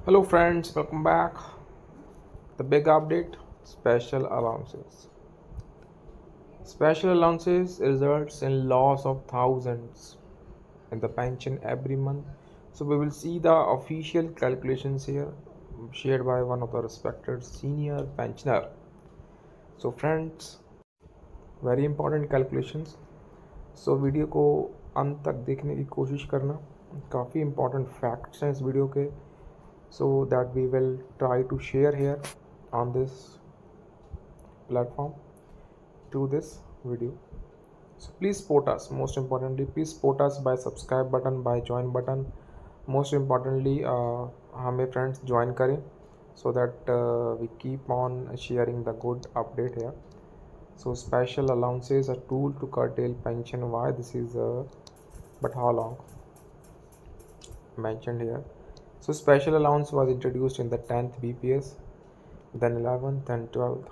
Hello friends, welcome back. The big update, special allowances. Special allowances results in loss of thousands in the pension every month. So we will see the official calculations here shared by one of the respected senior pensioner. So friends, very important calculations. So video को अंत तक देखने की कोशिश करना. काफ़ी important facts हैं इस वीडियो के. So that we will try to share here on this platform through this video. So please support us. Most importantly, please support us by subscribe button, by join button. Most importantly, हमें friends join करें so that we keep on sharing the good update here. So special allowances a tool to curtail pension. Why this is but how long mentioned here. So special allowance was introduced in the 10th BPS, then 11th and 12th.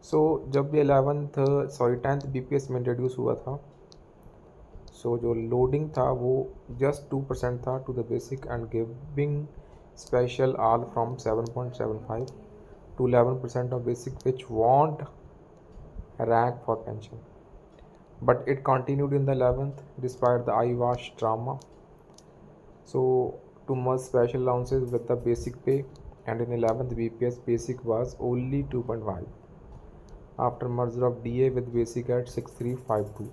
सो जब ये 11th sorry 10th BPS में introduce हुआ था, सो जो loading था वो just 2% था to the basic and giving special all from 7.75 to 11% of basic which won't rank for pension. But it continued in the 11th despite the eyewash drama. So to merge special allowances with the basic pay, and in 11th BPS basic was only 2.5 after merger of DA with basic at 6352.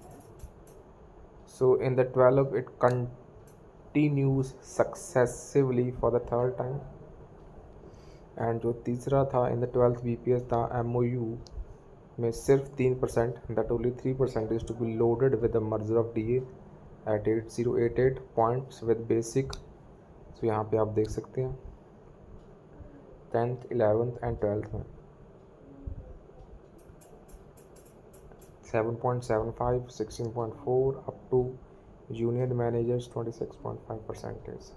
So in the 12 it continues successively for the third time. And जो तीसरा था in the 12th BPS था MOU में सिर्फ 3%, that only 3% is to be loaded with the merger of DA at 8088 points with basic. So यहाँ पे आप देख सकते हैं 10th 11th एंड 12th में 7.75 16.4 up to junior managers 26.5%.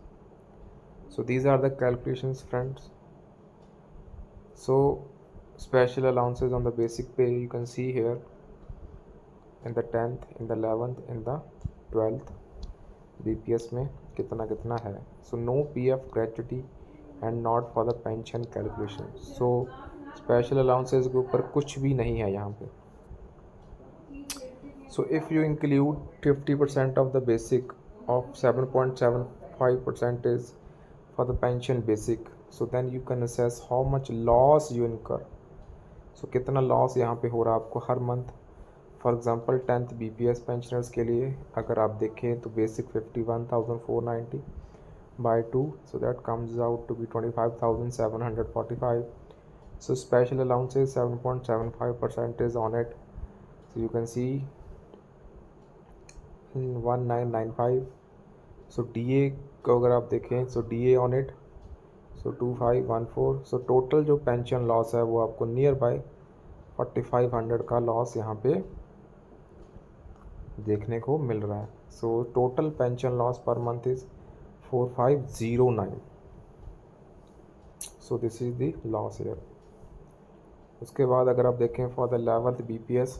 So these are the calculations friends. So special allowances on the basic pay you can see here in the 10th, in the 11th, in the 12th BPS में कितना कितना है. So no PF gratuity and not for the pension calculation. So special allowances के ऊपर कुछ भी नहीं है यहाँ पे. So if you include 50% of the basic of 7.75% is for the pension basic, so then you can assess how much loss you incur. So कितना loss यहाँ पे हो रहा है आपको हर month. For example 10th BPS pensioners के लिए अगर आप देखें तो basic 51,490 by 2, so that comes out to be 25,745. So special allowances 7.75% is on it. So you can see 1995. So DA को अगर आप देखें सो DA on it so 2514. So total जो पेंशन लॉस है वो आपको नियर बाय 4500 का लॉस यहाँ पे देखने को मिल रहा है. So total pension loss per month is 4509. So this is the loss year. उसके बाद अगर आप देखें फॉर द 11th BPS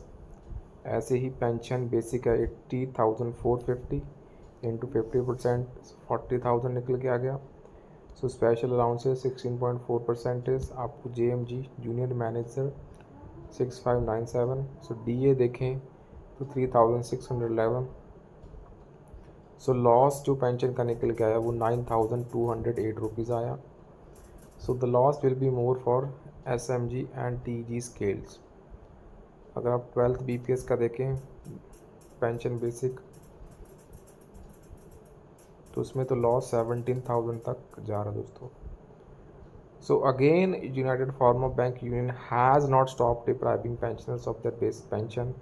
ऐसे ही पेंशन बेसिक है 80,450 इंटू 50%, 40,000 निकल के आ गया. सो स्पेशल अलाउंसेस 16.4% इज आपको JMG जूनियर मैनेजर 6597. सो DA देखें तो 3611. सो लॉस जो पेंशन का निकल के आया वो 9208 रुपीज़ आया. So the loss will be more for SMG and TG scales. अगर आप 12th BPS का देखें पेंशन बेसिक तो उसमें तो लॉस 17,000 तक जा रहा है दोस्तों. So again United farmer bank union has not stop depriving pensioners of their basic pension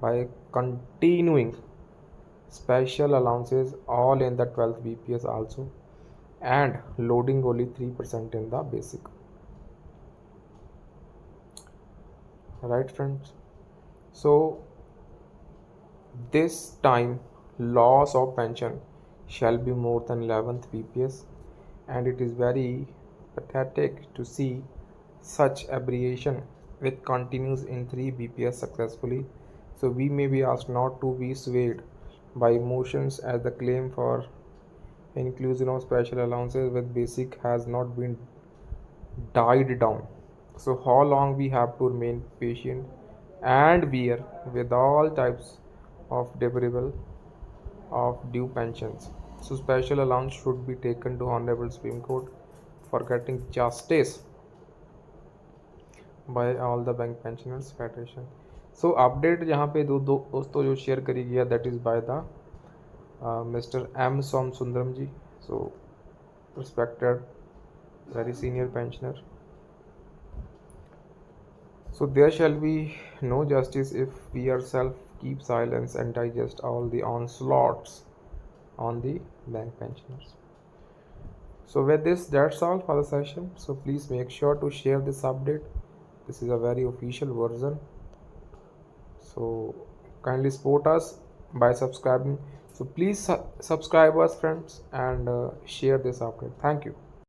by continuing special allowances all in the 12th BPS also and loading only 3% in the basic. Right friends? So this time loss of pension shall be more than 11th BPS, and it is very pathetic to see such aberration which continues in 3 BPS successfully. So we may be asked not to be swayed by emotions as the claim for inclusion of special allowances with basic has not been died down. So how long we have to remain patient and bear with all types of debarable of due pensions. So special allowance should be taken to Honorable Supreme Court for getting justice by all the bank pensioners federation. So update यहाँ पे दो दोस्तों जो share करी गया that is by the Mr. M. Som Sundaram ji. So respected very senior pensioner. So there shall be no justice if we ourselves keep silence and digest all the onslaughts on the bank pensioners. So with this, that's all for the session. So please make sure to share this update. This is a very official version. So kindly support us by subscribing. So please subscribe us, friends, and share this update. Thank you.